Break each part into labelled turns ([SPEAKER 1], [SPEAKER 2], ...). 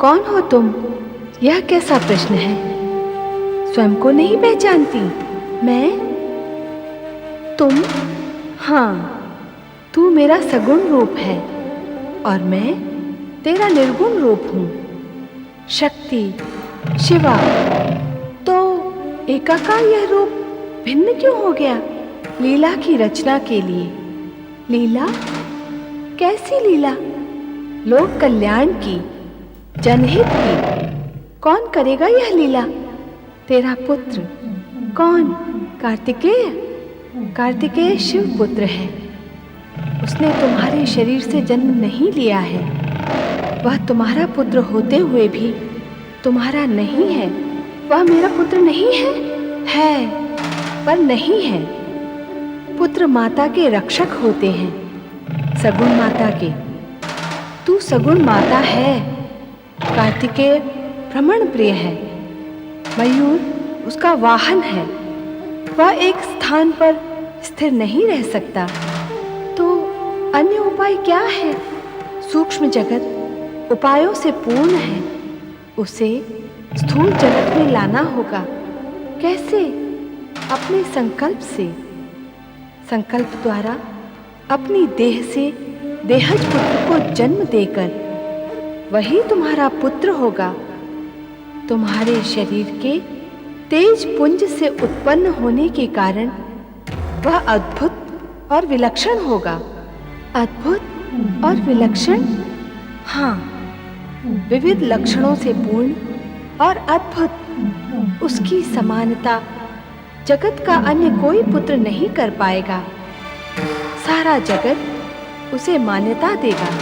[SPEAKER 1] कौन हो तुम? यह कैसा प्रश्न है? स्वयं को नहीं पहचानती? मैं? तुम? हाँ, तू मेरा सगुण रूप है और मैं तेरा निर्गुण रूप हूँ। शक्ति, शिवा। तो एकाकार यह रूप भिन्न क्यों हो गया? लीला की रचना के लिए। लीला? कैसी लीला? लोक कल्याण की, जनहित की। कौन करेगा यह लीला? तेरा पुत्र। कौन? कार्तिकेय। कार्तिकेय शिव पुत्र है। उसने तुम्हारे शरीर से जन्म नहीं लिया है। वह तुम्हारा पुत्र होते हुए भी तुम्हारा नहीं है। वह मेरा पुत्र नहीं है? है, पर नहीं है। पुत्र माता के रक्षक होते हैं, सगुण माता के। तू सगुण माता है। कार्तिकेय भ्रमण प्रिय है। मयूर उसका वाहन है। वह एक स्थान पर स्थिर नहीं रह सकता। तो अन्य उपाय क्या है? सूक्ष्म जगत उपायों से पूर्ण है। उसे स्थूल जगत में लाना होगा। कैसे? अपने संकल्प से। संकल्प द्वारा अपनी देह से देहज पुत्र को जन्म देकर वही तुम्हारा पुत्र होगा। तुम्हारे शरीर के तेज पुंज से उत्पन्न होने के कारण वह अद्भुत और विलक्षण होगा। अद्भुत और विलक्षण? हाँ, विविध लक्षणों से पूर्ण और अद्भुत। उसकी समानता जगत का अन्य कोई पुत्र नहीं कर पाएगा। सारा जगत उसे मान्यता देगा।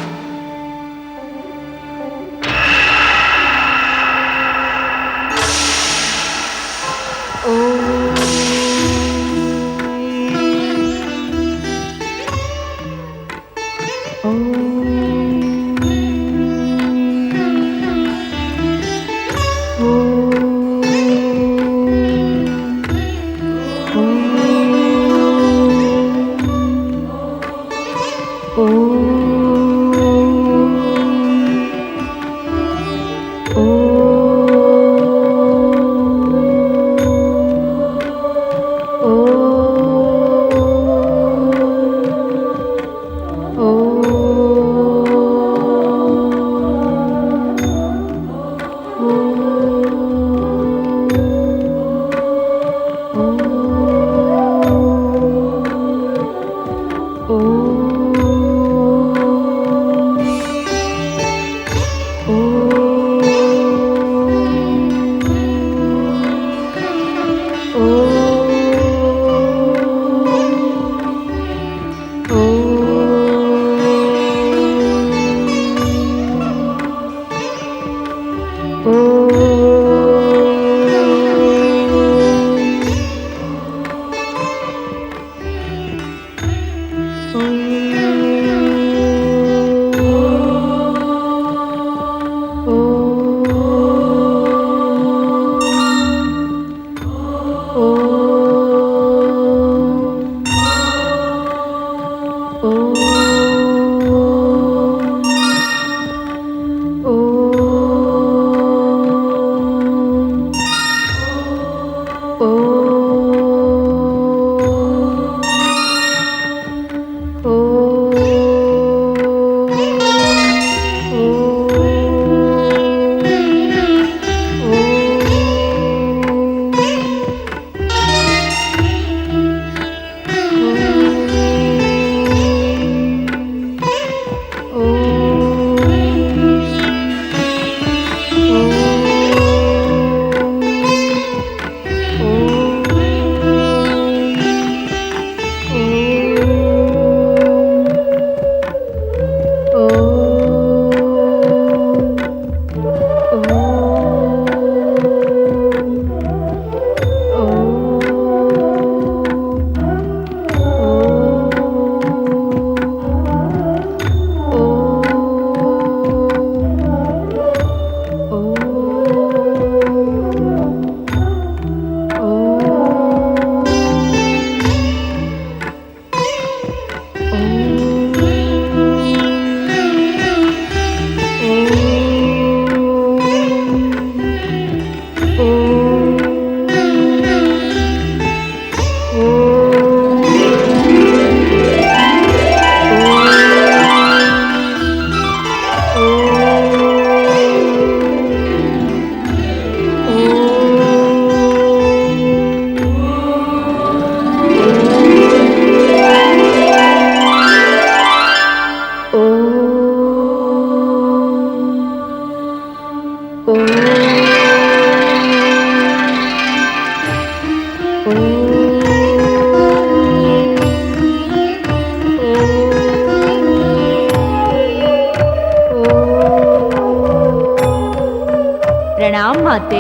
[SPEAKER 2] प्रणाम माते।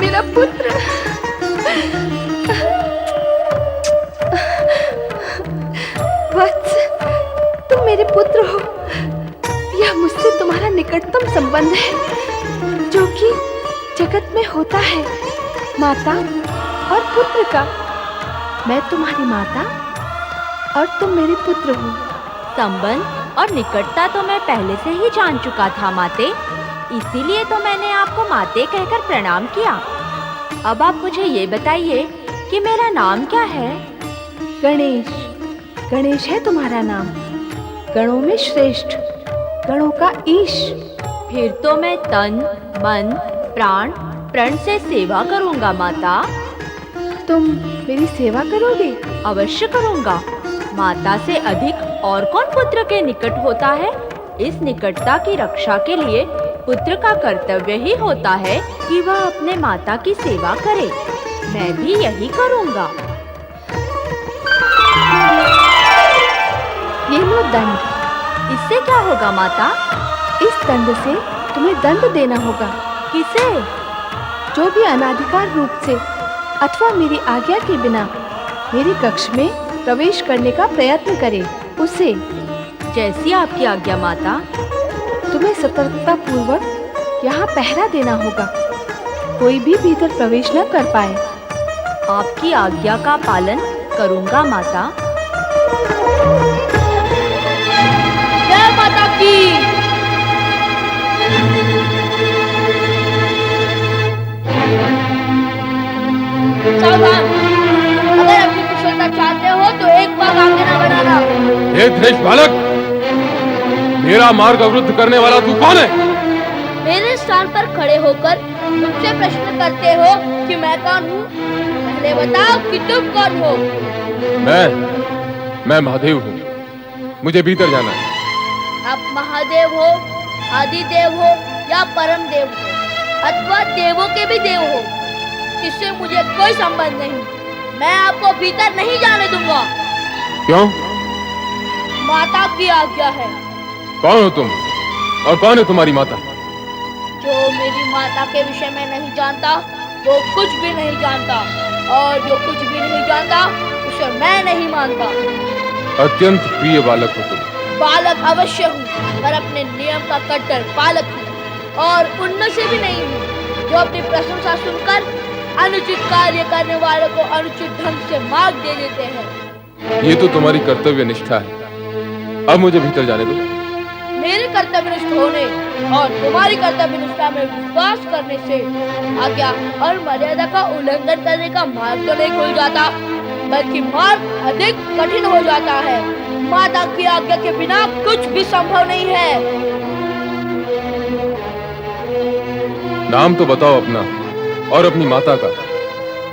[SPEAKER 1] मेरा पुत्र। वत्स, तुम मेरे पुत्र हो। यह मुझसे तुम्हारा निकटतम संबंध है जो कि जगत में होता है, माता और पुत्र का। मैं तुम्हारी माता और तुम मेरे पुत्र हो।
[SPEAKER 2] संबंध और निकटता तो मैं पहले से ही जान चुका था माते, इसीलिए तो मैंने आपको माते कहकर प्रणाम किया। अब आप मुझे ये बताइए कि मेरा नाम क्या है?
[SPEAKER 1] गणेश। गणेश है तुम्हारा नाम, गणों में श्रेष्ठ, गणों का ईश।
[SPEAKER 2] फिर तो मैं तन, मन, प्राण, प्रण से सेवा करूंगा माता।
[SPEAKER 1] तुम मेरी सेवा करोगे?
[SPEAKER 2] अवश्य करूंगा। माता से अधिक और कौन पुत्र के निकट होता है? इस निकटता की रक्षा के लिए पुत्र का कर्तव्य ही होता है कि वह अपने माता की सेवा करे। मैं भी यही करूंगा।
[SPEAKER 1] ये लो दंड।
[SPEAKER 2] इससे क्या होगा माता?
[SPEAKER 1] इस दंड से तुम्हें दंड देना होगा।
[SPEAKER 2] किसे?
[SPEAKER 1] जो भी अनाधिकार रूप से अथवा मेरी आज्ञा के बिना मेरे कक्ष में प्रवेश करने का प्रयत्न करे, उसे।
[SPEAKER 2] जैसी आपकी आज्ञा माता।
[SPEAKER 1] तुम्हें सतर्कता पूर्वक यहाँ पहरा देना होगा, कोई भी भीतर प्रवेश न कर पाए।
[SPEAKER 2] आपकी आज्ञा का पालन करूंगा माता।
[SPEAKER 3] जय माता की। सावधान, अगर अपनी कुशलता चाहते हो तो एक बार आगे न बढ़ाना।
[SPEAKER 4] हे धृष्ट बालक, मेरा मार्ग अवरुद्ध करने वाला तू कौन है?
[SPEAKER 3] मेरे स्थान पर खड़े होकर मुझसे प्रश्न करते हो कि मैं कौन हूँ? पहले बताओ कि तुम कौन हो?
[SPEAKER 4] मैं महादेव हूँ, मुझे भीतर जाना है।
[SPEAKER 3] आप महादेव हो, आदिदेव हो या परम देव हो अथवा देवों के भी देव हो, इससे मुझे कोई संबंध नहीं। मैं आपको भीतर नहीं जाने दूंगा।
[SPEAKER 4] क्यों?
[SPEAKER 3] माता की आज्ञा है।
[SPEAKER 4] कौन हो तुम और कौन है तुम्हारी माता?
[SPEAKER 3] जो मेरी माता के विषय में नहीं जानता वो कुछ भी नहीं जानता, और जो कुछ भी नहीं जानता उसे मैं नहीं मानता।
[SPEAKER 4] अत्यंत प्रिय बालक हो तुम।
[SPEAKER 3] बालक अवश्य हूँ, पर अपने नियम का कट्टर पालक हूँ, और उनमें से भी नहीं हूँ जो अपनी प्रशंसा सुनकर अनुचित कार्य करने वालों को अनुचित ढंग से मार्ग दे देते हैं।
[SPEAKER 4] ये तो तुम्हारी कर्तव्य निष्ठा है। अब मुझे भीतर जाने दो।
[SPEAKER 3] मेरे कर्तव्यनिष्ठ होने और तुम्हारी कर्तव्यनिष्ठा में विश्वास करने से आज्ञा और मर्यादा का उल्लंघन करने का मार्ग तो नहीं खुल जाता, बल्कि मार्ग अधिक कठिन हो जाता है। माता की आज्ञा के बिना कुछ भी संभव नहीं है।
[SPEAKER 4] नाम तो बताओ अपना और अपनी माता का,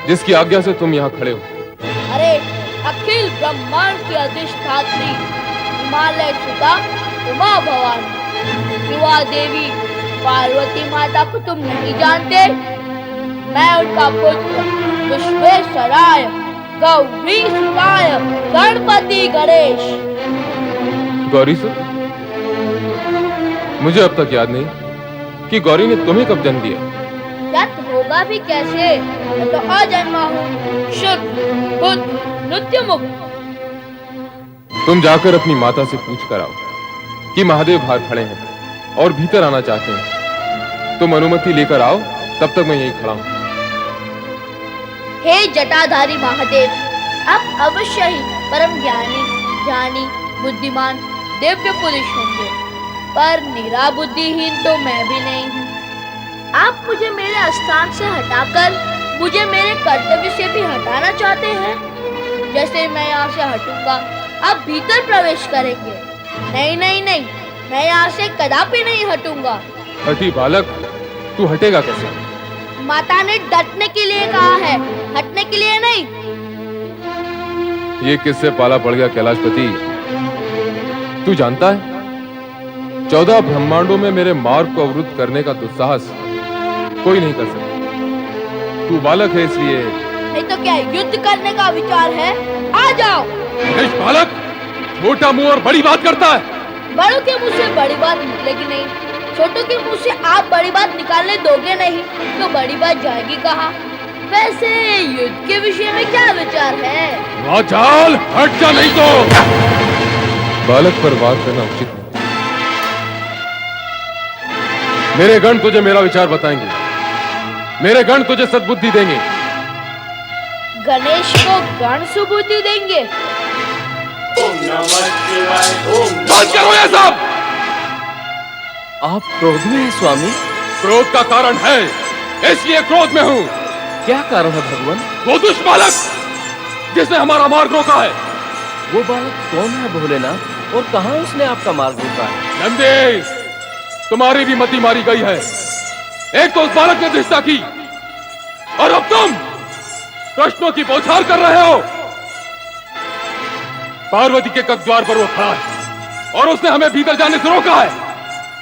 [SPEAKER 4] जिसकी आज्ञा से तुम यहाँ खड़े हो।
[SPEAKER 3] अरे अखिल ब्रह्मांड की अधिष्ठात्री हिमालय सुता उमा भवानी शिवा देवी पार्वती माता को तुम नहीं जानते? मैं उनका पुत्र विश्वेश्वराय गौरी सुताय गणपति गणेश।
[SPEAKER 4] गौरी सुत? मुझे अब तक याद नहीं कि गौरी ने तुम्हें कब जन्म दिया।
[SPEAKER 3] याद होगा भी कैसे, मैं तो अजन्मा हूँ, शुद्ध बुद्ध नित्य मुक्त।
[SPEAKER 4] तुम जाकर अपनी माता से पूछ कर आओ कि महादेव बाहर खड़े हैं और भीतर आना चाहते हैं। तुम अनुमति लेकर आओ, तब तक मैं यहीं खड़ा हूँ।
[SPEAKER 3] हे जटाधारी महादेव, आप अवश्य ही परम ज्ञानी बुद्धिमान दिव्य पुरुष होंगे, पर निरा बुद्धिहीन तो मैं भी नहीं हूँ। आप मुझे मेरे स्थान से हटाकर मुझे मेरे कर्तव्य से भी हटाना चाहते हैं। जैसे मैं यहाँ से हटूंगा आप भीतर प्रवेश करेंगे। नहीं नहीं नहीं, मैं यहाँ से कदापि नहीं हटूंगा।
[SPEAKER 4] हठी बालक, तू हटेगा कैसे?
[SPEAKER 3] माता ने डटने के लिए कहा है, हटने के लिए नहीं।
[SPEAKER 4] ये किससे पाला पड़ गया कैलाशपति? तू जानता है 14 ब्रह्मांडों में मेरे मार्ग को अवरुद्ध करने का दुस्साहस कोई नहीं कर सकता। तू बालक है इसलिए।
[SPEAKER 3] नहीं तो क्या युद्ध करने का विचार है? आ जाओ।
[SPEAKER 4] बालक छोटा मुंह और बड़ी बात करता है।
[SPEAKER 3] बड़ों के मुंह से बड़ी बात निकलेगी नहीं, छोटों के मुंह से आप बड़ी बात निकालने दोगे नहीं तो बड़ी बात जाएगी कहाँ? वैसे युद्ध के विषय में क्या विचार है?
[SPEAKER 4] राजाल, हट जा नहीं तो बालक पर वार करना उचित नहीं। मेरे गण तुझे मेरा विचार बताएंगे, मेरे गण तुझे सद्बुद्धि देंगे।
[SPEAKER 3] गणेश को गण सुबुद्धि देंगे?
[SPEAKER 4] बंद करो ये सब।
[SPEAKER 5] आप क्रोध में हैं स्वामी?
[SPEAKER 4] क्रोध का कारण है, इसलिए क्रोध में हूँ।
[SPEAKER 5] क्या कारण है भगवान?
[SPEAKER 4] वो दुष्ट बालक जिसने हमारा मार्ग रोका है।
[SPEAKER 5] वो बालक कौन है भोलेनाथ, और कहाँ उसने आपका मार्ग रोका है?
[SPEAKER 4] नंदी, तुम्हारी भी मति मारी गई है। एक तो उस बालक ने दृष्टा की, और अब तुम प्रश्नों की बौछार कर रहे हो। पार्वती के कब्र पर वो खड़ा है और उसने हमें भीतर जाने से रोका है।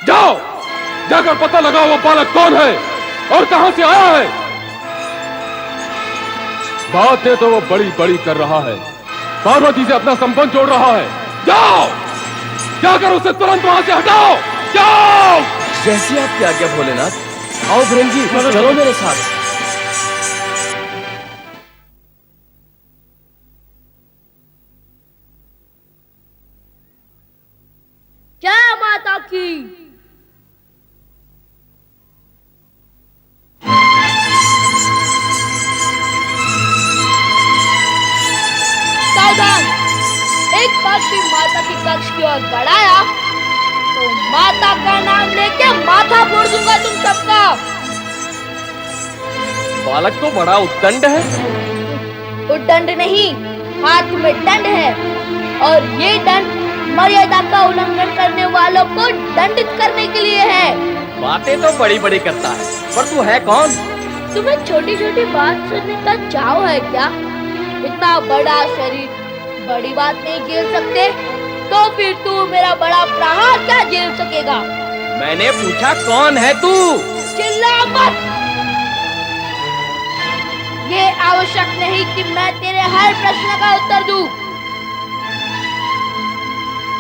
[SPEAKER 4] जाओ, जाकर पता लगाओ वो बालक कौन है और कहां से आया है। बातें तो वो बड़ी बड़ी कर रहा है, पार्वती से अपना संबंध जोड़ रहा है। जाओ, जाकर उसे तुरंत वहां से हटाओ। जाओ।
[SPEAKER 5] जैसी आपकी आज्ञा भोलेनाथ। आओ भृंगी, चलो मेरे साथ।
[SPEAKER 3] जय माता की। सावधान, एक बार भी माता की कक्ष की ओर बढ़ाया तो माता का नाम लेके माथा फोड़ दूंगा तुम सबका।
[SPEAKER 5] बालक तो बड़ा उद्दंड है।
[SPEAKER 3] उद्दंड नहीं, हाथ में दंड है, और ये दंड मर्यादा का उल्लंघन करने वालों को दंडित करने के लिए है।
[SPEAKER 5] बातें तो बड़ी बड़ी करता है, पर तू है कौन?
[SPEAKER 3] तुम्हें छोटी छोटी बात सुनने का चाव है क्या? इतना बड़ा शरीर बड़ी बात नहीं झेल सकते, तो फिर तू मेरा बड़ा प्रहार क्या झेल सकेगा?
[SPEAKER 5] मैंने पूछा कौन है तू?
[SPEAKER 3] चिल्ला मत। ये आवश्यक नहीं कि मैं तेरे हर प्रश्न का उत्तर दूं,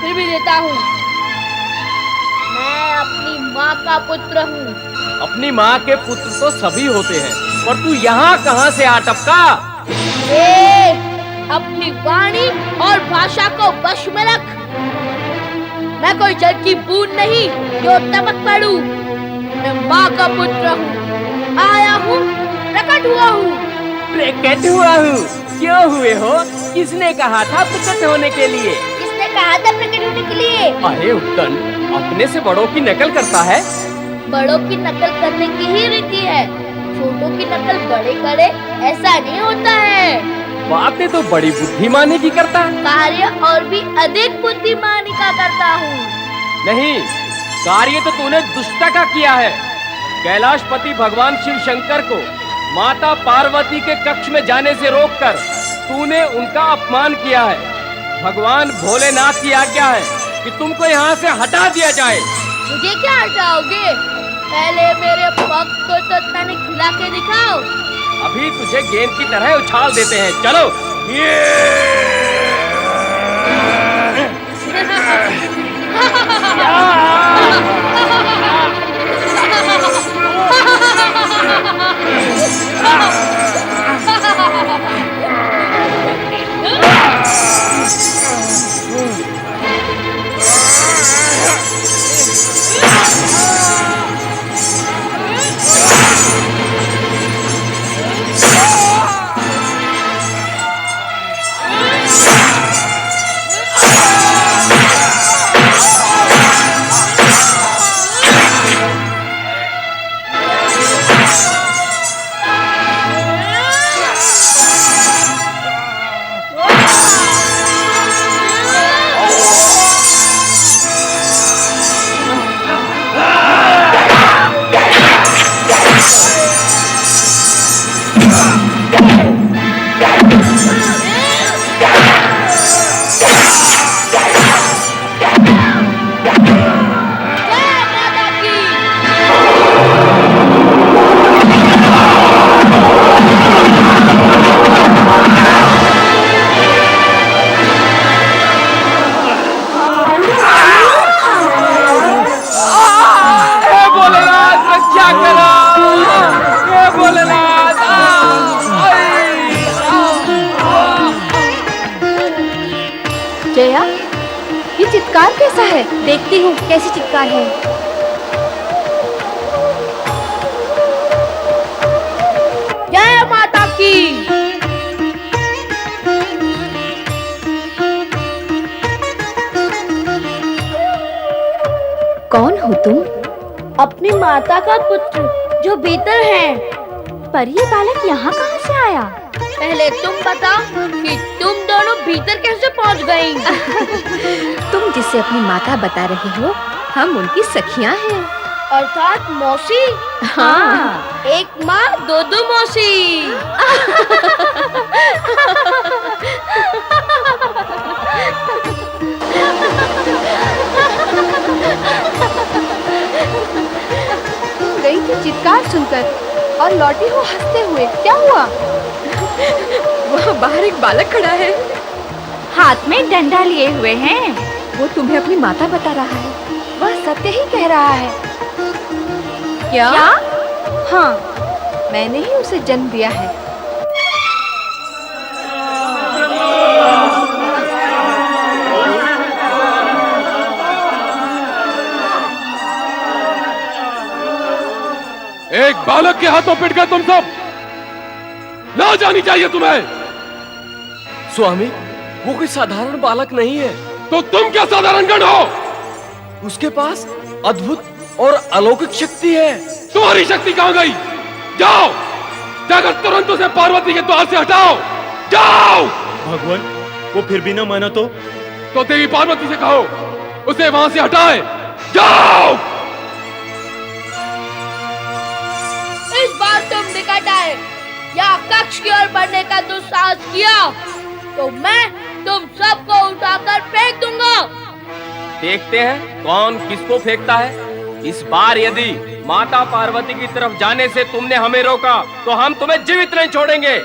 [SPEAKER 3] फिर भी देता हूँ। मैं अपनी माँ का पुत्र हूँ।
[SPEAKER 5] अपनी माँ के पुत्र तो सभी होते हैं, पर तू यहाँ कहाँ से आ टपका?
[SPEAKER 3] अपनी वाणी और भाषा को वश में रख। मैं कोई जल की बूंद नहीं जो टपक पड़ूं। मैं माँ का पुत्र हूँ, आया हूँ, प्रकट हुआ हूँ।
[SPEAKER 5] प्रकट हुआ हूँ? क्यों हुए हो? किसने कहा था प्रकट होने के लिए?
[SPEAKER 3] किसने कहा था प्रकट होने के लिए?
[SPEAKER 5] अरे उत्तन, अपने से बड़ों की नकल करता है।
[SPEAKER 3] बड़ों की नकल करने की ही रीति है, छोटों की नकल बड़े करे ऐसा नहीं होता है।
[SPEAKER 5] बातें तो बड़ी बुद्धिमानी की करता है।
[SPEAKER 3] कार्य और भी अधिक बुद्धिमानी का करता हूँ।
[SPEAKER 5] नहीं, कार्य तो तूने दुष्टता का किया है। कैलाशपति भगवान शिव शंकर को माता पार्वती के कक्ष में जाने से रोककर तूने उनका अपमान किया है। भगवान भोलेनाथ की आज्ञा है कि तुमको यहाँ से हटा दिया जाए।
[SPEAKER 3] मुझे क्या हटाओगे? पहले मेरे पग को तो तने खिला के दिखाओ।
[SPEAKER 5] अभी तुझे गेंद की तरह उछाल देते हैं, चलो।
[SPEAKER 1] जया, ये चित्कार कैसा है?
[SPEAKER 3] देखती हूँ कैसी चित्कार है। जय माता की।
[SPEAKER 1] कौन हो तुम?
[SPEAKER 3] अपनी माता का पुत्र जो भीतर है।
[SPEAKER 2] पर ये बालक यहाँ कहाँ से आया?
[SPEAKER 3] पहले तुम बताओ कि तुम दोनों भीतर कैसे पहुँच गई?
[SPEAKER 1] तुम जिसे अपनी माता बता रही हो, हम उनकी सखियां हैं।
[SPEAKER 3] अर्थात मौसी।
[SPEAKER 2] हाँ।
[SPEAKER 3] एक माँ दो दो मौसी।
[SPEAKER 1] तुम गई थी चित्कार सुनकर और लौटी हो हंसते हुए, क्या हुआ? वहाँ बाहर एक बालक खड़ा है,
[SPEAKER 2] हाथ में डंडा लिए हुए हैं।
[SPEAKER 1] वो तुम्हें अपनी माता बता रहा है। वह सत्य ही कह रहा है। क्या? हाँ, मैंने ही उसे जन्म दिया है।
[SPEAKER 4] एक बालक के हाथों पिट गए तुम सब। ना जानी चाहिए तुम्हें।
[SPEAKER 5] स्वामी, वो कोई साधारण बालक नहीं है।
[SPEAKER 4] तो तुम क्या साधारण गण हो?
[SPEAKER 5] उसके पास अद्भुत और अलौकिक शक्ति है।
[SPEAKER 4] तुम्हारी शक्ति कहाँ गई? जाओ, जाकर तुरंत उसे पार्वती के द्वार से हटाओ। जाओ।
[SPEAKER 6] भगवान, वो फिर भी ना माना तो
[SPEAKER 4] देवी पार्वती से कहो उसे वहां से हटाए। जाओ।
[SPEAKER 3] इस बार तुम निकट आए या कक्ष की ओर बढ़ने का दुस्साहस किया तो मैं तुम सबको उठाकर फेंक दूंगा।
[SPEAKER 5] देखते हैं कौन किसको फेंकता है। इस बार यदि माता पार्वती की तरफ जाने से तुमने हमें रोका तो हम तुम्हें जीवित नहीं छोड़ेंगे।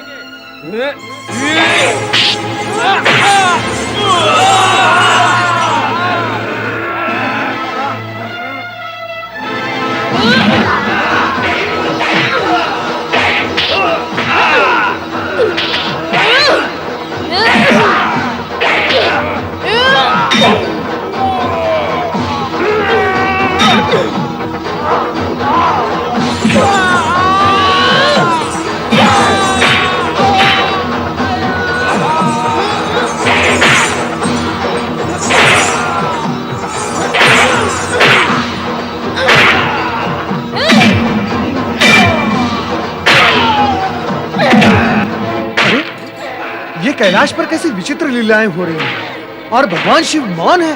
[SPEAKER 7] ये कैलाश पर कैसी विचित्र लीलाएं हो रही हैं और भगवान शिव मौन है।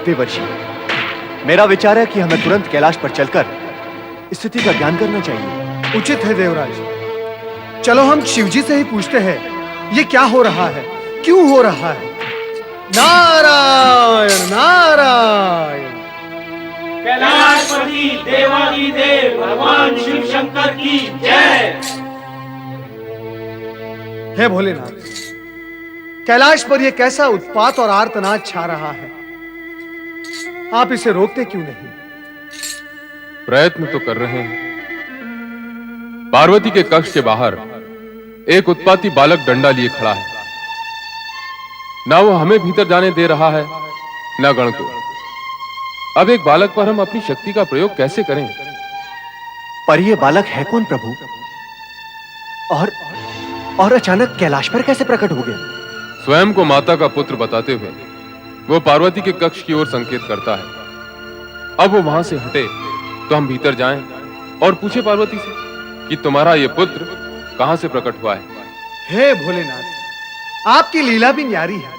[SPEAKER 8] देवर्षि, मेरा विचार है कि हमें तुरंत कैलाश पर चलकर स्थिति का ज्ञान करना चाहिए।
[SPEAKER 7] उचित है देवराज। चलो हम शिवजी से ही पूछते हैं, ये क्या हो रहा है, क्यों हो रहा है। नारायण नारायण।
[SPEAKER 6] कैलाशपति देवादिदेव भगवान शिव शंकर की जय।
[SPEAKER 7] हे भोलेनाथ, कैलाश पर यह कैसा उत्पात और आर्तनाद छा रहा है, आप इसे रोकते क्यों नहीं?
[SPEAKER 4] प्रयत्न तो कर रहे हैं। पार्वती के कक्ष के बाहर एक उत्पाती बालक डंडा लिए खड़ा है। ना वो हमें भीतर जाने दे रहा है, ना गण को। अब एक बालक पर हम अपनी शक्ति का प्रयोग कैसे करें?
[SPEAKER 8] पर यह बालक है कौन प्रभु? और अचानक कैलाश पर कैसे प्रकट हो गया?
[SPEAKER 4] स्वयं को माता का पुत्र बताते हुए वो पार्वती के कक्ष की ओर संकेत करता है। अब वो वहां से हटे तो हम भीतर जाएं और पूछे पार्वती से कि तुम्हारा ये पुत्र कहां से प्रकट हुआ है।
[SPEAKER 7] हे भोलेनाथ, आपकी लीला भी न्यारी है।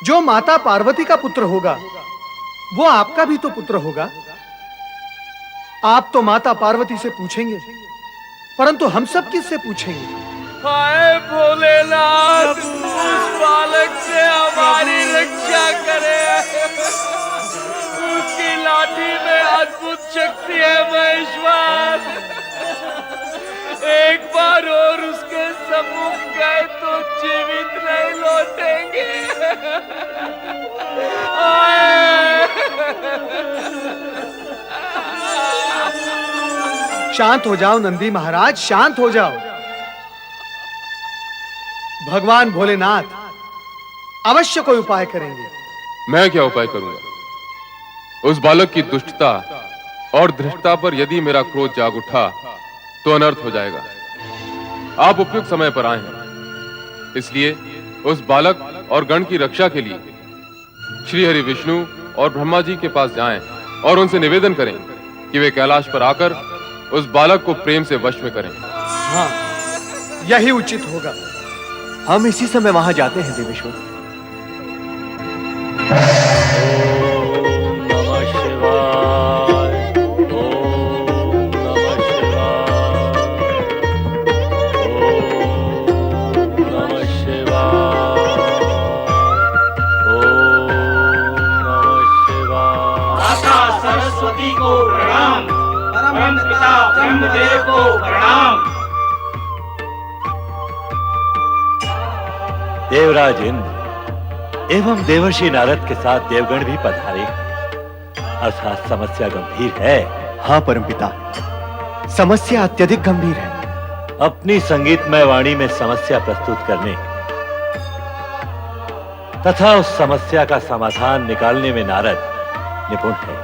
[SPEAKER 7] जो माता पार्वती का पुत्र होगा वो आपका भी तो पुत्र होगा। आप तो माता पार्वती से पूछेंगे, परंतु हम सब किससे पूछेंगे?
[SPEAKER 5] हाय भोलेनाथ, उस बालक से हमारी रक्षा करे। उसकी लाठी में अद्भुत शक्ति है महेश्वर। एक बार और उसके सम्मुख गए तो जीवित नहीं लौटेंगे।
[SPEAKER 7] शांत हो जाओ नंदी महाराज, शांत हो जाओ। भगवान भोलेनाथ अवश्य कोई उपाय करेंगे।
[SPEAKER 4] मैं क्या उपाय करूंगा? उस बालक की दुष्टता और धृष्टता पर यदि मेरा क्रोध जाग उठा तो अनर्थ हो जाएगा। आप उपयुक्त समय पर आए हैं, इसलिए उस बालक और गण की रक्षा के लिए श्री हरि विष्णु और ब्रह्मा जी के पास जाएं और उनसे निवेदन करें कि वे कैलाश पर आकर उस बालक को प्रेम से वश में करें।
[SPEAKER 7] हाँ, यही उचित होगा।
[SPEAKER 8] हम इसी समय वहां जाते हैं देवेश्वर।
[SPEAKER 6] नमः शिवाय। ओम नमः शिवाय। ओम नमः शिवाय। ओम नमः शिवाय। माता सरस्वती को प्रणाम। परम पिता ब्रह्मदेव को प्रणाम।
[SPEAKER 9] देवराज इंद्र एवं देवर्षि नारद के साथ देवगण भी पधारे हैं। अर्थात समस्या गंभीर है।
[SPEAKER 8] हाँ परमपिता, समस्या अत्यधिक गंभीर है।
[SPEAKER 9] अपनी संगीतमय वाणी में समस्या प्रस्तुत करने तथा उस समस्या का समाधान निकालने में नारद निपुण है।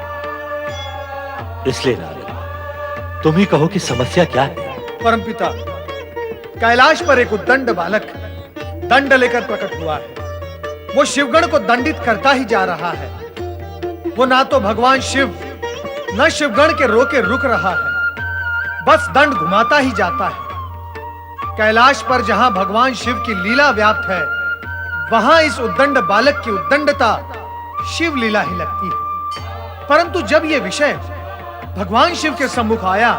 [SPEAKER 9] इसलिए नारद, तुम ही कहो कि समस्या क्या है?
[SPEAKER 7] परमपिता, कैलाश पर एक उद्दंड बालक दंड लेकर प्रकट हुआ है। वो शिवगण को दंडित करता ही जा रहा है। वो ना तो भगवान शिव न शिवगण के रोके रुक रहा है, बस दंड घुमाता ही जाता है। कैलाश पर जहां भगवान शिव की लीला व्याप्त है, वहां इस उद्दंड बालक की उद्दंडता शिव लीला ही लगती है। परंतु जब यह विषय भगवान शिव के सम्मुख आया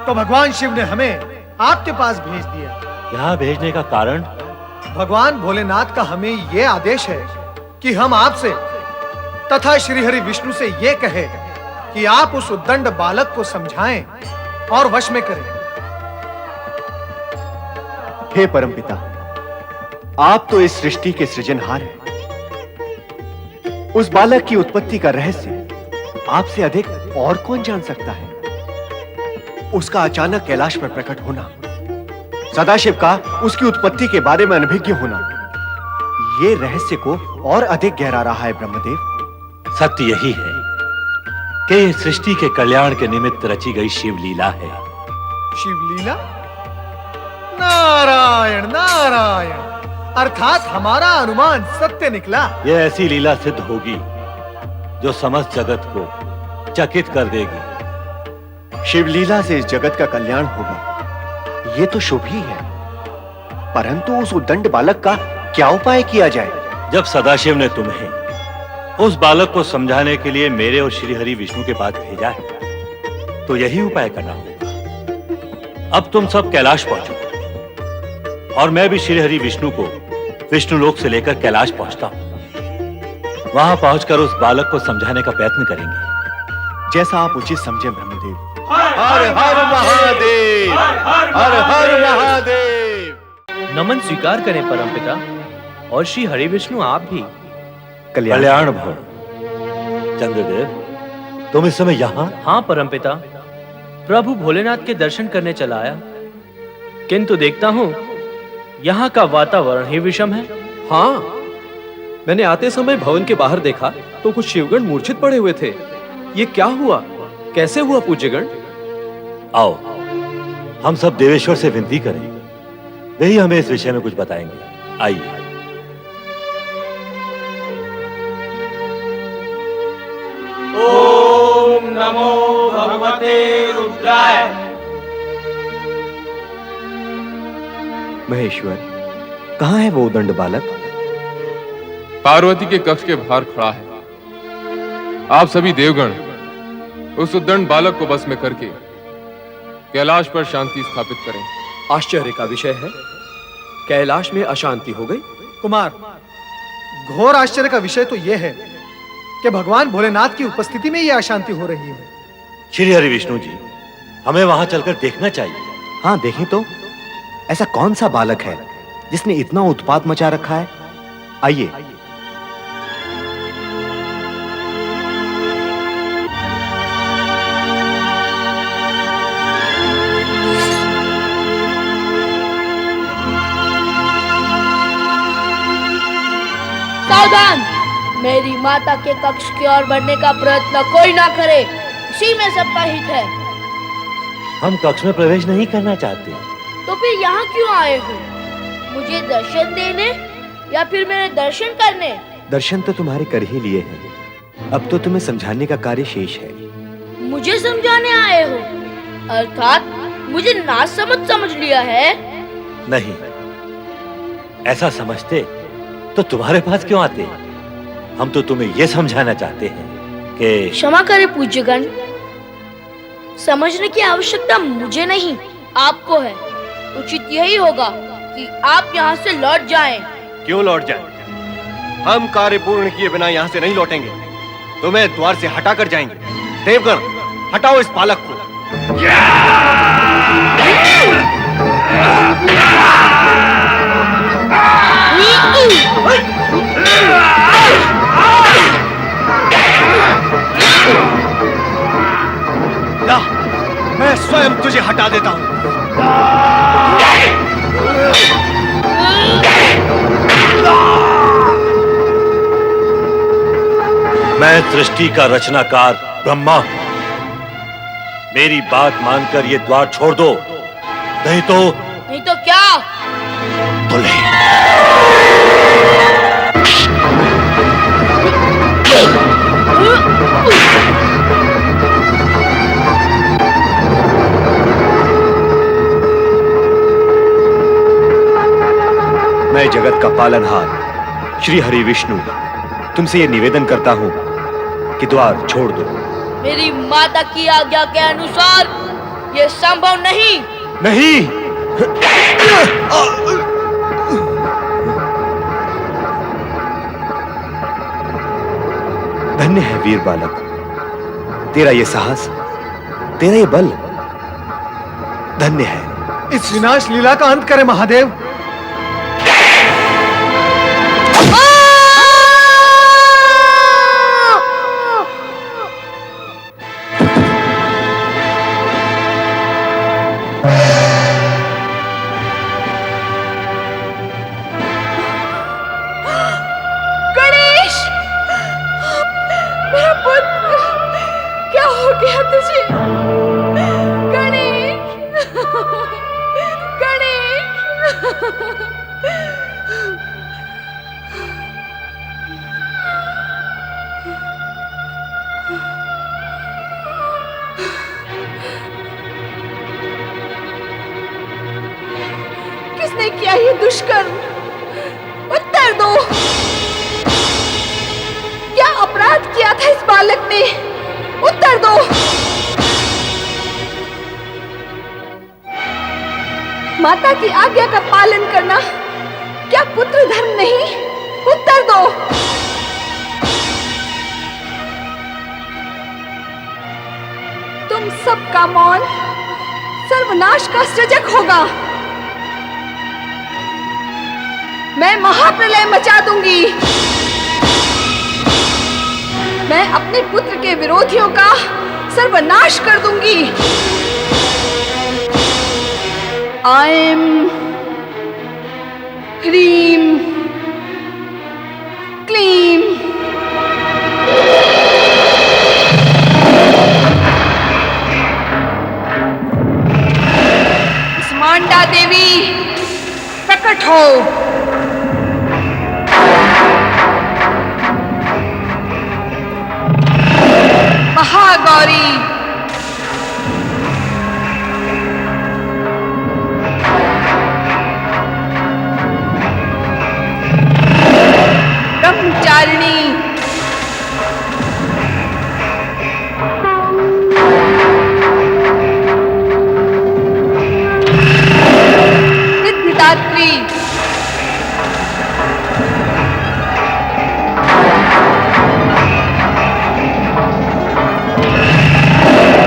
[SPEAKER 7] तो भगवान शिव ने हमें आपके पास भेज दिया।
[SPEAKER 9] यहां भेजने का कारण?
[SPEAKER 7] भगवान भोलेनाथ का हमें यह आदेश है कि हम आपसे तथा श्री हरि विष्णु से यह कहे कि आप उस उद्दंड बालक को समझाएं और वश में करें।
[SPEAKER 8] हे परमपिता, आप तो इस सृष्टि के सृजनहार हैं। उस बालक की उत्पत्ति का रहस्य आपसे अधिक और कौन जान सकता है? उसका अचानक कैलाश पर प्रकट होना, सदाशिव का उसकी उत्पत्ति के बारे में अनभिज्ञ होना, यह रहस्य को और अधिक गहरा रहा है ब्रह्मदेव।
[SPEAKER 9] सत्य यही है कि ये सृष्टि के कल्याण के निमित्त रची गई शिव लीला है।
[SPEAKER 7] शिव लीला? नारायण नारायण, अर्थात हमारा अनुमान सत्य निकला।
[SPEAKER 9] यह ऐसी लीला सिद्ध होगी जो समस्त जगत को चकित कर देगी।
[SPEAKER 8] शिवलीला से इस जगत का कल्याण होगा, यह तो शुभ ही है। परंतु उस उद्दंड बालक का क्या उपाय किया जाए?
[SPEAKER 9] जब सदाशिव ने तुम्हें उस बालक को समझाने के लिए मेरे और श्री हरि विष्णु के पास भेजा है, तो यही उपाय करना होगा। अब तुम सब कैलाश पहुंचो और मैं भी श्री हरि विष्णु को विष्णुलोक से लेकर कैलाश पहुंचता हूं। वहां पहुंचकर उस बालक को समझाने का प्रयत्न करेंगे।
[SPEAKER 8] जैसा आप उचित समझे ब्रह्मदेव।
[SPEAKER 6] हर हर महादेव। हर हर महादेव।
[SPEAKER 5] नमन स्वीकार करें परमपिता, और श्री हरि विष्णु आप भी।
[SPEAKER 9] कल्याण भव। चंद्रदेव, तुम इस समय यहां?
[SPEAKER 5] हाँ परमपिता, प्रभु भोलेनाथ के दर्शन करने चला आया, किंतु देखता हूं यहाँ का वातावरण ही विषम है।
[SPEAKER 10] हाँ, मैंने आते समय भवन के बाहर देखा तो कुछ शिवगण मूर्छित पड़े हुए थे। ये क्या हुआ, कैसे हुआ पूज्यगण?
[SPEAKER 9] आओ हम सब देवेश्वर से विनती करें, वही हमें इस विषय में कुछ बताएंगे। आइए।
[SPEAKER 6] ओम नमो भगवते रुद्राय।
[SPEAKER 8] महेश्वर, कहां है वो उद्दंड बालक?
[SPEAKER 4] पार्वती के कक्ष के बाहर खड़ा है। आप सभी देवगण उस उद्दंड बालक को बस में करके कैलाश पर शांति स्थापित करें।
[SPEAKER 10] आश्चर्य का विषय है, कैलाश में अशांति हो गई।
[SPEAKER 7] कुमार, घोर आश्चर्य का विषय तो यह है कि भगवान भोलेनाथ की उपस्थिति में यह अशांति हो रही है।
[SPEAKER 9] श्री हरि विष्णु जी, हमें वहां चलकर देखना चाहिए।
[SPEAKER 8] हाँ, देखें तो ऐसा कौन सा बालक है जिसने इतना उत्पात मचा रखा है? आइए।
[SPEAKER 3] सावधान! मेरी माता के कक्ष की ओर बढ़ने का प्रयत्न कोई ना करे, इसी में सबका हित है।
[SPEAKER 9] हम कक्ष में प्रवेश नहीं करना चाहते।
[SPEAKER 3] तो फिर यहाँ क्यों आए हो? मुझे दर्शन देने या फिर मेरे दर्शन करने?
[SPEAKER 8] दर्शन तो तुम्हारे कर ही लिए हैं, अब तो तुम्हें समझाने का कार्य शेष है।
[SPEAKER 3] मुझे समझाने आए हो? अर्थात मुझे ना समझ लिया है?
[SPEAKER 9] नहीं, ऐसा समझते तो तुम्हारे पास क्यों आते? हम तो तुम्हें यह समझाना चाहते हैं कि
[SPEAKER 3] क्षमा करें पूज्यगण, समझने की आवश्यकता मुझे नहीं, आपको है। उचित यही होगा कि आप यहाँ से लौट जाएं।
[SPEAKER 8] क्यों लौट जाएं? हम कार्य पूर्ण किए बिना यहाँ से नहीं लौटेंगे, तुम्हें द्वार से हटा कर जाएंगे। देवगण, हटाओ इस बालक को। ला, मैं स्वयं तुझे हटा देता हूँ।
[SPEAKER 9] मैं सृष्टि का रचनाकार ब्रह्मा हूं। मेरी बात मानकर ये द्वार छोड़ दो, नहीं तो
[SPEAKER 3] क्या?
[SPEAKER 8] मैं जगत का पालनहार श्री हरि विष्णु तुमसे ये निवेदन करता हूँ कि द्वार छोड़ दो।
[SPEAKER 3] मेरी माता की आज्ञा के अनुसार ये संभव नहीं।
[SPEAKER 8] नहीं। धन्य है वीर बालक, तेरा ये साहस, तेरा ये बल धन्य है।
[SPEAKER 7] इस विनाश लीला का अंत करे महादेव।
[SPEAKER 1] किसने किया ये दुष्कर्म? उत्तर दो। क्या अपराध किया था इस बालक ने? उत्तर दो। माता की आज्ञा का पालन करना क्या पुत्र धर्म नहीं? उत्तर दो। तुम सबका मौन सर्वनाश का सृजक होगा। मैं महाप्रलय मचा दूंगी। मैं अपने पुत्र के विरोधियों का सर्वनाश कर दूंगी। आयम ह्रीम क्लीम। कुष्मांडा देवी प्रकट हो। महागौरी ब्रह्मचारिणी सिद्धिदात्री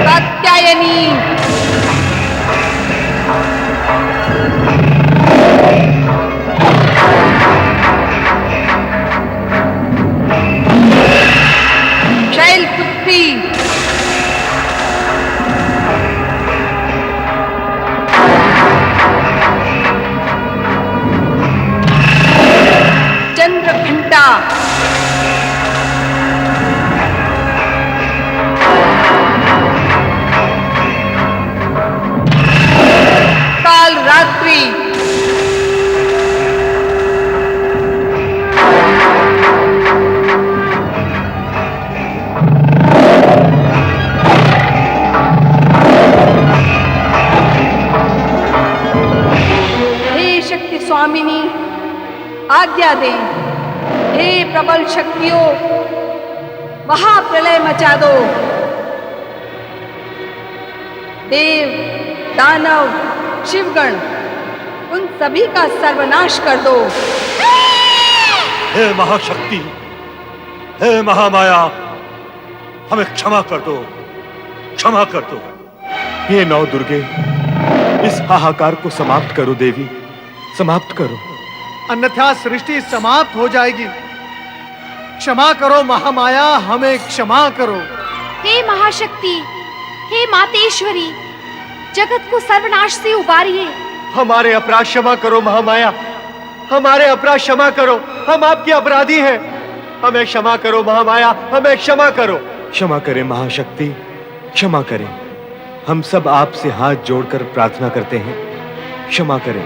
[SPEAKER 1] कात्यायनी दें। हे प्रबल शक्तियों, महाप्रलय मचा दो। देव, दानव, शिवगण, उन सभी का सर्वनाश कर दो।
[SPEAKER 9] हे महाशक्ति, हे महामाया, हमें क्षमा कर दो, क्षमा कर दो।
[SPEAKER 8] हे नौ दुर्गे, इस हाहाकार को समाप्त करो देवी, समाप्त करो।
[SPEAKER 7] अन्यथा सृष्टि समाप्त हो जाएगी। क्षमा करो महामाया, हमें क्षमा करो।
[SPEAKER 11] हे महाशक्ति, हे मातेश्वरी, जगत को सर्वनाश से उबारिए।
[SPEAKER 8] हमारे अपराध क्षमा करो महामाया, हमारे अपराध क्षमा करो, हम आपके अपराधी हैं। हमें क्षमा करो महामाया, हमें क्षमा करो। क्षमा करें महाशक्ति, क्षमा करें। हम सब आपसे हाथ जोड़कर प्रार्थना करते हैं, क्षमा करें।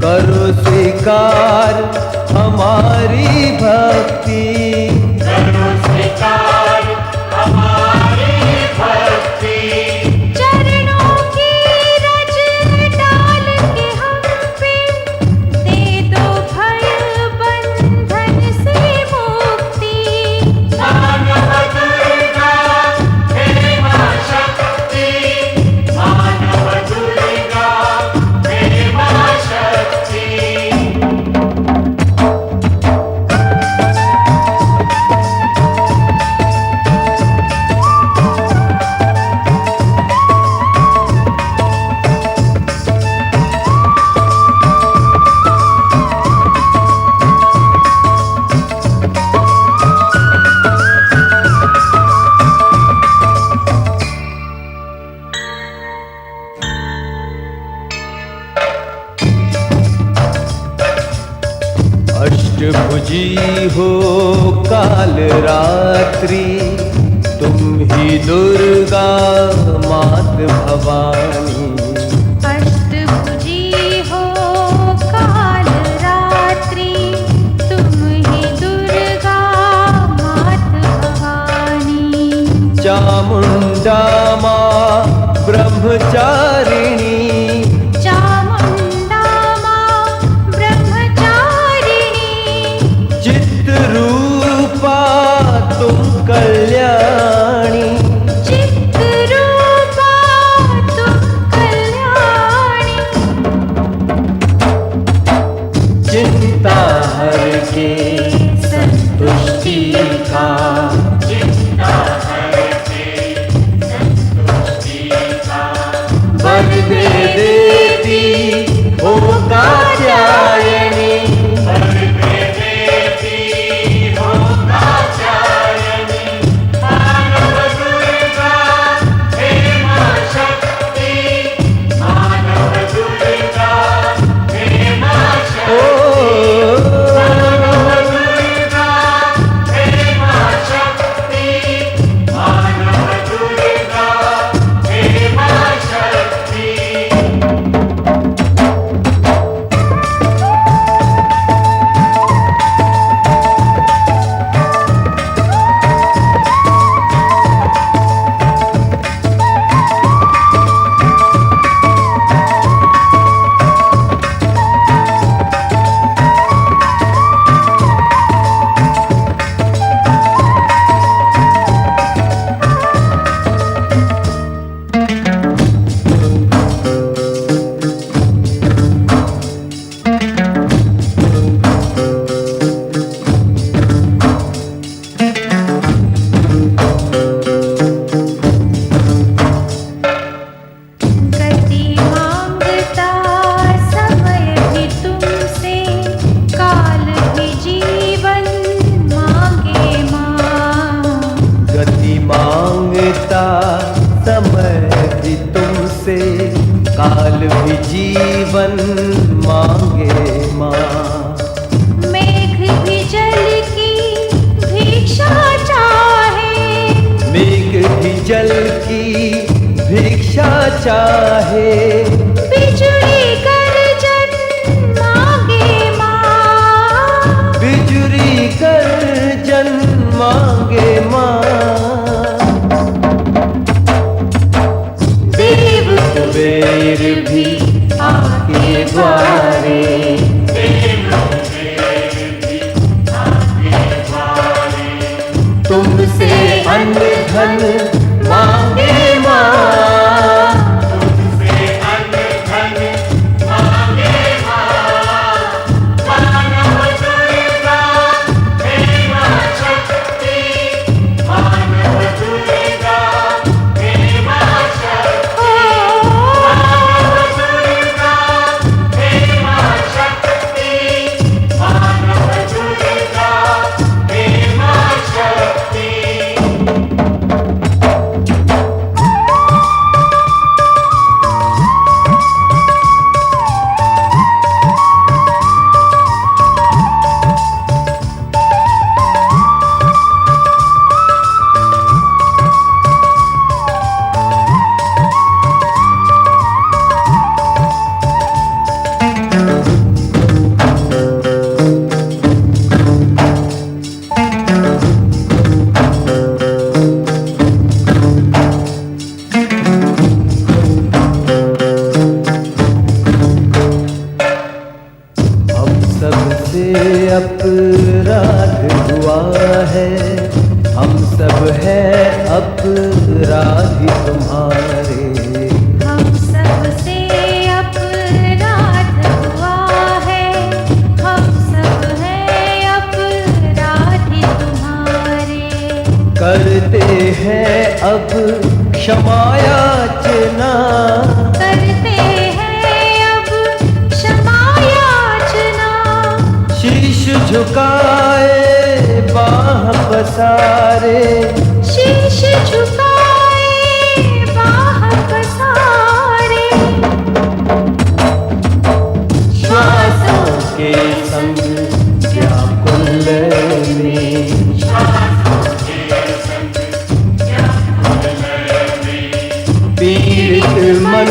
[SPEAKER 12] करो स्वीकार हमारी भक्ति,
[SPEAKER 6] करो स्वीकार हमारी भक्ति।
[SPEAKER 11] चरणों की रज डाल के हम पे दे दो भय बंधन से मुक्ति।
[SPEAKER 6] मानव दुर्गा हे मां शक्ति, मानव दुर्गा हे मां शक्ति।
[SPEAKER 12] अष्टभुजी हो काल रात्रि, तुम ही दुर्गा मात भवानी।
[SPEAKER 11] अष्टभुजी हो काल रात्रि, तुम ही दुर्गा मात भवानी।
[SPEAKER 12] चामुंडा मां ब्रह्मचारिणी,
[SPEAKER 11] चामुंडा मां ब्रह्मचारिणी।
[SPEAKER 12] चित्रूपा तुम कल्याणी,
[SPEAKER 11] चित्रूपा तुम कल्याणी।
[SPEAKER 12] चिंता हर के संतुष्टि का, वर दे देती हो कात्यायनी।
[SPEAKER 6] मानव दुर्गा हे मां शक्ति, मानव दुर्गा हे मां शक्ति।
[SPEAKER 12] ओ
[SPEAKER 6] मानव दुर्गा
[SPEAKER 12] चाहे।
[SPEAKER 11] बिजुली गर्जन मांगे माँ,
[SPEAKER 12] बिजुली गर्जन मांगे माँ। देव कुबेर भी आपके द्वारे, तुमसे अन्न धन मांगे माँ। अपराध हुआ है, हम सब हैं अपराधी तुम्हारे।
[SPEAKER 11] हम सबसे अपराध हुआ है, हम सब हैं अपराधी तुम्हारे।
[SPEAKER 12] करते हैं अब क्षमा याचना,
[SPEAKER 11] करते हैं अब क्षमा याचना।
[SPEAKER 12] शीश झुकाए बाह पसारे,
[SPEAKER 11] शीश झुकाए बाह पसारे।
[SPEAKER 12] श्वासों के संग व्याकुल में, पीड़ित मन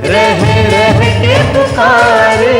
[SPEAKER 12] रह रह के पुकारे।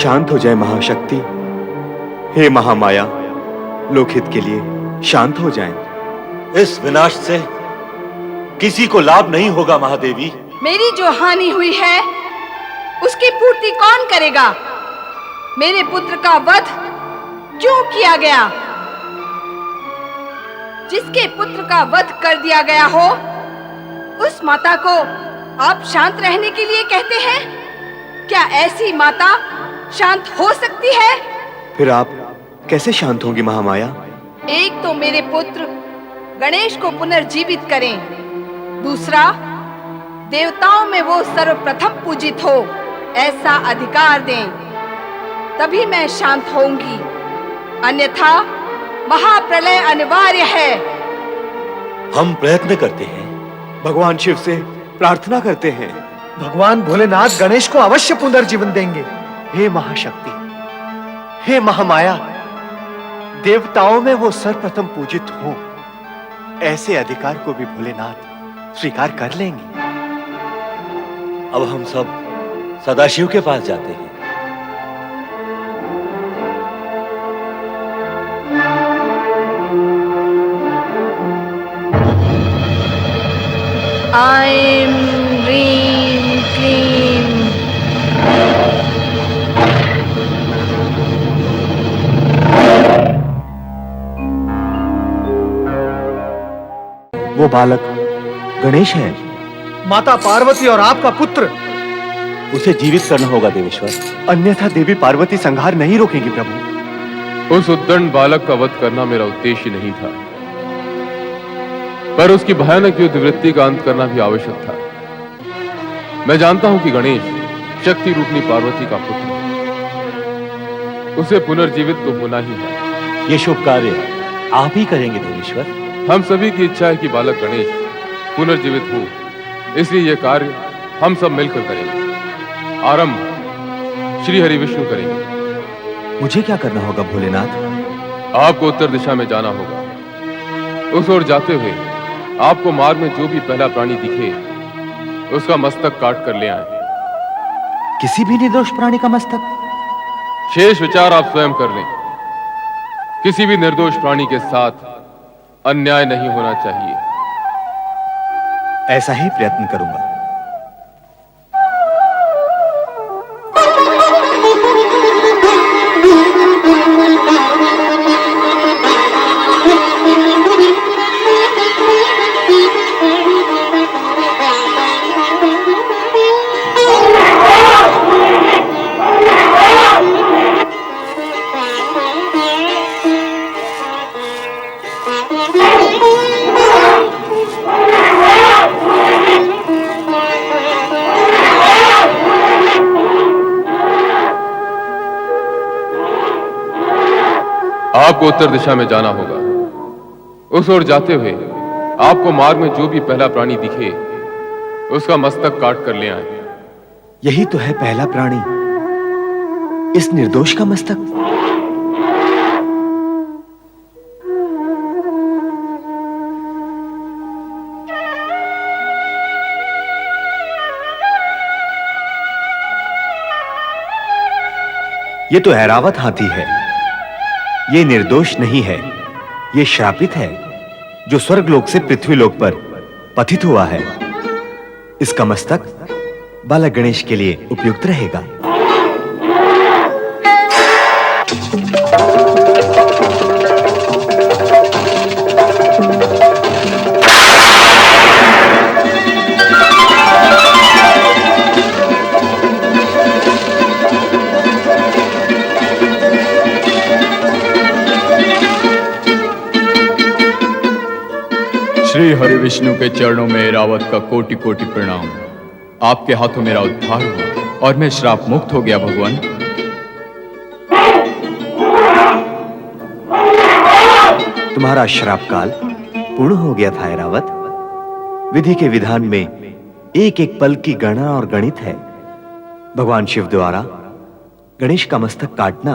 [SPEAKER 8] शांत हो जाए महाशक्ति, हे महामाया, लोकहित के लिए शांत हो जाएं।
[SPEAKER 9] इस विनाश से किसी को लाभ नहीं होगा महादेवी।
[SPEAKER 1] मेरी जो हानि हुई है उसकी पूर्ति कौन करेगा? मेरे पुत्र का वध क्यों किया गया? जिसके पुत्र का वध कर दिया गया हो उस माता को आप शांत रहने के लिए कहते हैं? क्या ऐसी माता शांत हो सकती है?
[SPEAKER 8] फिर आप कैसे शांत होंगी महामाया?
[SPEAKER 1] एक तो मेरे पुत्र गणेश को पुनर्जीवित करें, दूसरा देवताओं में वो सर्वप्रथम पूजित हो ऐसा अधिकार दें, तभी मैं शांत होऊंगी, अन्यथा महाप्रलय अनिवार्य है।
[SPEAKER 9] हम प्रयत्न करते हैं,
[SPEAKER 8] भगवान शिव से प्रार्थना करते हैं,
[SPEAKER 7] भगवान भोलेनाथ गणेश को अवश्य पुनर्जीवन देंगे।
[SPEAKER 8] हे महाशक्ति, हे महामाया, देवताओं में वो सर्वप्रथम पूजित हो ऐसे अधिकार को भी भोलेनाथ स्वीकार कर लेंगे।
[SPEAKER 9] अब हम सब सदाशिव के पास जाते हैं।
[SPEAKER 1] ऐं ह्रीं क्लीं
[SPEAKER 8] वो बालक गणेश है,
[SPEAKER 7] माता पार्वती और आपका पुत्र।
[SPEAKER 9] उसे जीवित करना होगा देवेश्वर,
[SPEAKER 8] अन्यथा देवी पार्वती संहार नहीं रोकेंगी प्रभु।
[SPEAKER 4] उस उद्दंड बालक का वध करना मेरा उद्देश्य नहीं था, पर उसकी भयानक युद्ध वृत्ति का अंत करना भी आवश्यक था। मैं जानता हूं कि गणेश शक्ति रूपनी पार्वती का पुत्र है। उसे पुनर्जीवित तो होना ही है।
[SPEAKER 9] ये शुभ कार्य आप ही करेंगे देवेश्वर।
[SPEAKER 4] हम सभी की इच्छा है कि बालक गणेश पुनर्जीवित हो, इसलिए यह कार्य हम सब मिलकर करेंगे। आरंभ श्री हरि विष्णु करेंगे।
[SPEAKER 8] मुझे क्या करना होगा भोलेनाथ?
[SPEAKER 4] आपको उत्तर दिशा में जाना होगा। उस ओर जाते हुए आपको मार्ग में जो भी पहला प्राणी दिखे उसका मस्तक काट कर ले आए।
[SPEAKER 8] किसी भी निर्दोष प्राणी का मस्तक?
[SPEAKER 4] शेष विचार आप स्वयं कर लें। किसी भी निर्दोष प्राणी के साथ अन्याय नहीं होना चाहिए।
[SPEAKER 8] ऐसा ही प्रयत्न करूंगा।
[SPEAKER 4] आपको उत्तर दिशा में जाना होगा। उस ओर जाते हुए आपको मार्ग में जो भी पहला प्राणी दिखे उसका मस्तक काट कर ले आए।
[SPEAKER 8] यही तो है पहला प्राणी, इस निर्दोष का मस्तक। ये तो ऐरावत हाथी है। ये निर्दोष नहीं है, ये श्रापित है जो स्वर्गलोक से पृथ्वीलोक पर पतित हुआ है। इसका मस्तक बालक गणेश के लिए उपयुक्त रहेगा।
[SPEAKER 13] श्री हरि विष्णु के चरणों में ऐरावत का कोटि कोटि प्रणाम। आपके हाथों मेरा उद्धार हुआ और मैं श्राप मुक्त हो गया भगवान।
[SPEAKER 8] तुम्हारा श्राप काल पूर्ण हो गया था ऐरावत। विधि के विधान में एक एक पल की गणना और गणित है। भगवान शिव द्वारा गणेश का मस्तक काटना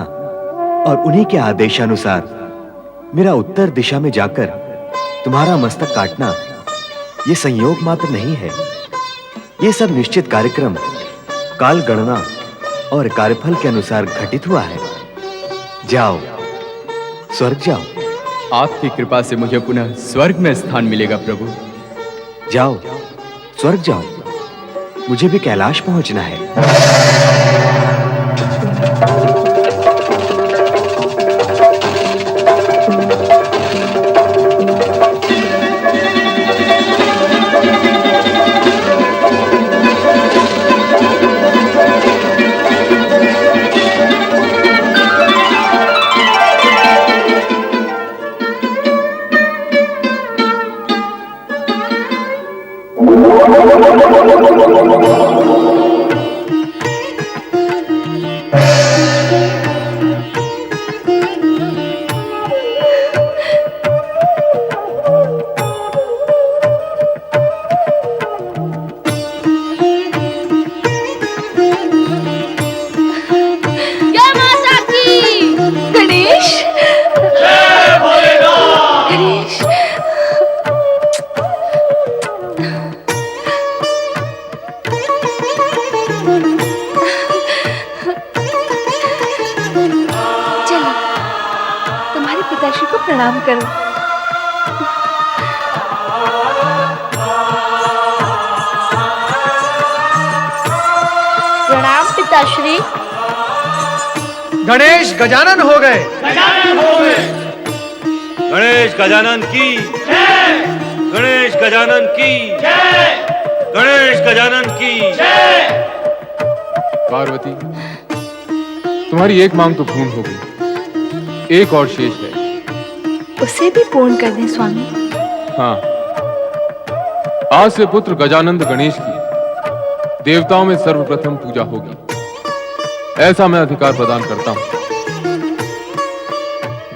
[SPEAKER 8] और उन्हीं के आदेशानुसार मेरा उत्तर दिशा में जाकर तुम्हारा मस्तक काटना, यह संयोग मात्र नहीं है। यह सब निश्चित कार्यक्रम, काल गणना और कार्यफल के अनुसार घटित हुआ है। जाओ, स्वर्ग जाओ।
[SPEAKER 13] आपकी कृपा से मुझे पुनः स्वर्ग में स्थान मिलेगा प्रभु।
[SPEAKER 8] जाओ, स्वर्ग जाओ। मुझे भी कैलाश पहुंचना है।
[SPEAKER 1] पिताश्री को प्रणाम करो।
[SPEAKER 3] प्रणाम पिताश्री।
[SPEAKER 7] गणेश गजानन हो गए।
[SPEAKER 6] गजानन हो गए।
[SPEAKER 9] गणेश गजानन की जय। गणेश गजानन की
[SPEAKER 6] जय।
[SPEAKER 9] गणेश गजानन की
[SPEAKER 6] जय।
[SPEAKER 4] पार्वती, तुम्हारी एक मांग तो पूर्ण हो गई, एक और शेष है।
[SPEAKER 1] उसे भी पूर्ण कर दें स्वामी।
[SPEAKER 4] हाँ, आज से पुत्र गजानंद गणेश की देवताओं में सर्वप्रथम पूजा होगी, ऐसा मैं अधिकार प्रदान करता हूं।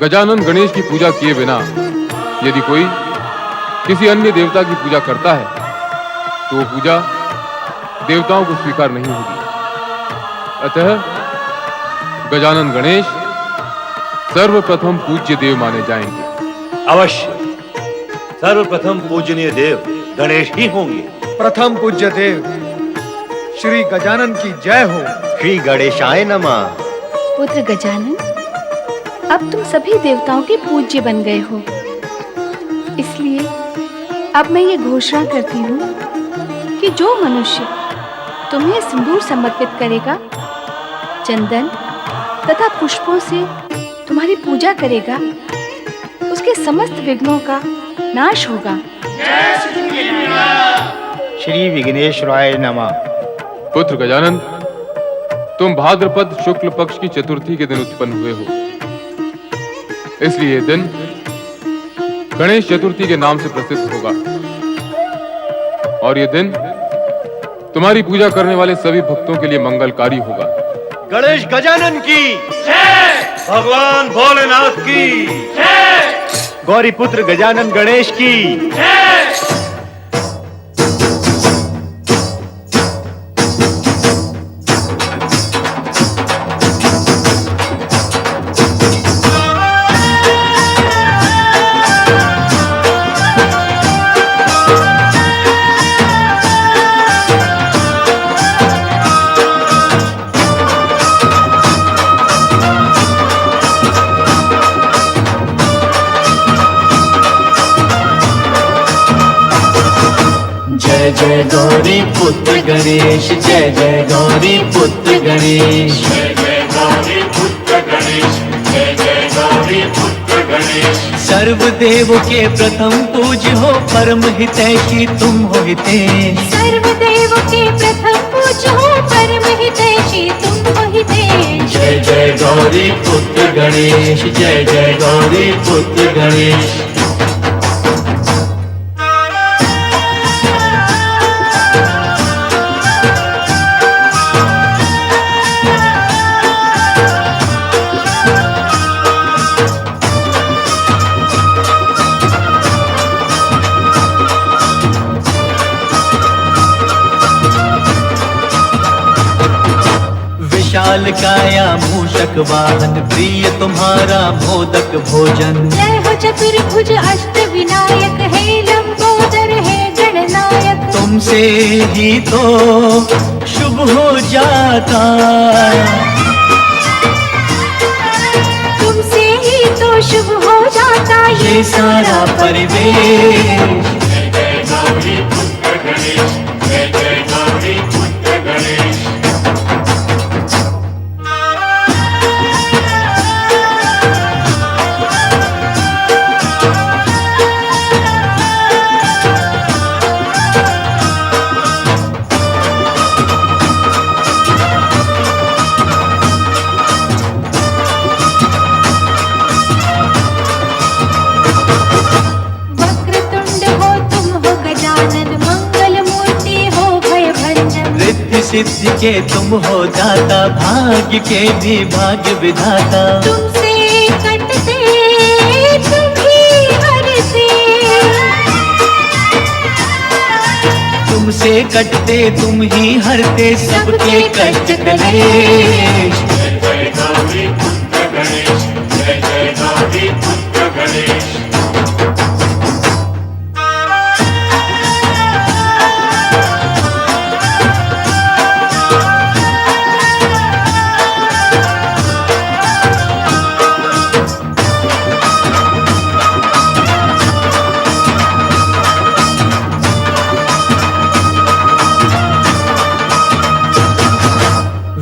[SPEAKER 4] गजानन गणेश की पूजा किए बिना यदि कोई किसी अन्य देवता की पूजा करता है तो वो पूजा देवताओं को स्वीकार नहीं होगी। अतः गजानन गणेश सर्वप्रथम पूज्य देव माने जाएंगे।
[SPEAKER 9] अवश्य सर्वप्रथम पूजनीय देव गणेश ही होंगे।
[SPEAKER 7] प्रथम पूज्य देव श्री गजानन की जय हो।
[SPEAKER 8] श्री गणेशाय नमः।
[SPEAKER 1] पुत्र गजानन, अब तुम सभी देवताओं के पूज्य बन गए हो, इसलिए अब मैं ये घोषणा करती हूँ कि जो मनुष्य तुम्हें सिंदूर समर्पित करेगा, चंदन तथा पुष्पों से तुम्हारी पूजा करेगा, उसके समस्त विघ्नों का नाश होगा।
[SPEAKER 6] श्री विघ्नेश्वराय नमः।
[SPEAKER 4] पुत्र गजानन, तुम भाद्रपद शुक्ल पक्ष की चतुर्थी के दिन उत्पन्न हुए हो, इसलिए यह दिन गणेश चतुर्थी के नाम से प्रसिद्ध होगा और यह दिन तुम्हारी पूजा करने वाले सभी भक्तों के लिए मंगलकारी होगा।
[SPEAKER 8] गणेश गजानन की जय।
[SPEAKER 9] भगवान भोलेनाथ की
[SPEAKER 8] जय। गौरी पुत्र गजानन गणेश की जय।
[SPEAKER 12] जय गौरी पुत्र गणेश, जय जय गौरी पुत्र गणेश,
[SPEAKER 6] जय जय गौरी पुत्र गणेश, जय जय गौरी पुत्र गणेश।
[SPEAKER 12] सर्वदेव के प्रथम पूज्य हो, परम हितैषी तुम हो हितेश।
[SPEAKER 11] सर्वदेव के प्रथम पूज्य हो, परम हितैषी तुम हो हितेश।
[SPEAKER 12] जय जय गौरी पुत्र गणेश, जय जय गौरी पुत्र गणेश। विशाल काया मूषक वाहन, प्रिय तुम्हारा मोदक भोजन।
[SPEAKER 11] जय हो चतुर्भुज अष्ट विनायक, हे लंबोदर हे गणनायक।
[SPEAKER 12] तुमसे ही तो शुभ हो जाता,
[SPEAKER 11] तुमसे ही तो शुभ हो जाता
[SPEAKER 12] ये सारा परिवेश।
[SPEAKER 6] जय जय गौरी पुत्र गणेश, जय जय गौरी पुत्र गणेश।
[SPEAKER 12] सिद्धि के तुम हो दाता, भाग्य के भी भाग्य विधाता।
[SPEAKER 11] तुमसे कटते तुम ही हरते,
[SPEAKER 12] तुमसे कटते तुम ही हरते सबके कष्ट कलेश।
[SPEAKER 6] जय जय गौरी पुत्र गणेश, जय जय गौरी पुत्र गणेश।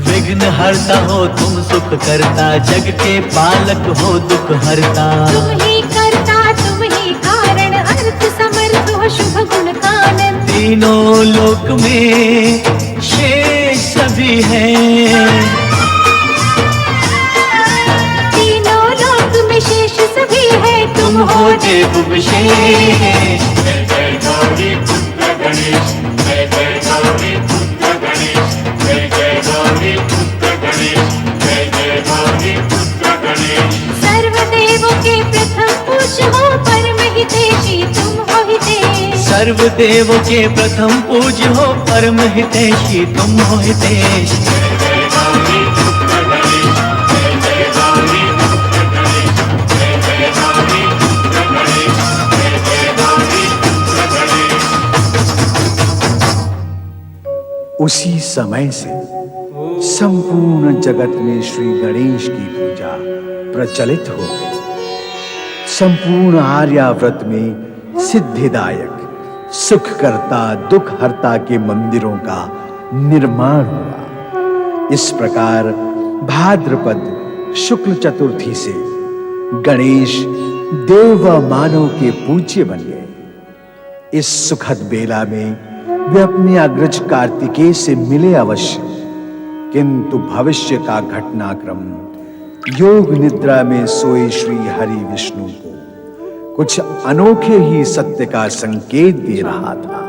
[SPEAKER 12] विघ्न हरता हो तुम, सुख करता, जग के पालक हो दुख हरता।
[SPEAKER 11] तुम ही करता तुम ही कारण, अर्थ समर्थ हो शुभ गुण कानन।
[SPEAKER 12] तीनों लोक में शेष सभी हैं,
[SPEAKER 11] तीनों लोक में शेष सभी है,
[SPEAKER 12] तुम हो देव विशेष।
[SPEAKER 6] जय जय गौरी पुत्र गणेश, जय जय गौरी पुत्र गणेश।
[SPEAKER 12] सर्व देवों के प्रथम पूज्य हो, परम हितैषी तुम हो हितेश।
[SPEAKER 14] उसी समय से संपूर्ण जगत में श्री गणेश की पूजा प्रचलित हो गई। संपूर्ण आर्यावर्त में सिद्धिदायक, सुखकर्ता, दुखहर्ता के मंदिरों का निर्माण हुआ। इस प्रकार भाद्रपद शुक्ल चतुर्थी से गणेश देव व मानव के पूज्य बन गए। इस सुखद बेला में वे अपने अग्रज कार्तिकेय से मिले अवश्य, किंतु भविष्य का घटनाक्रम योग निद्रा में सोए श्री हरि विष्णु को कुछ अनोखे ही सत्य का संकेत दे रहा था।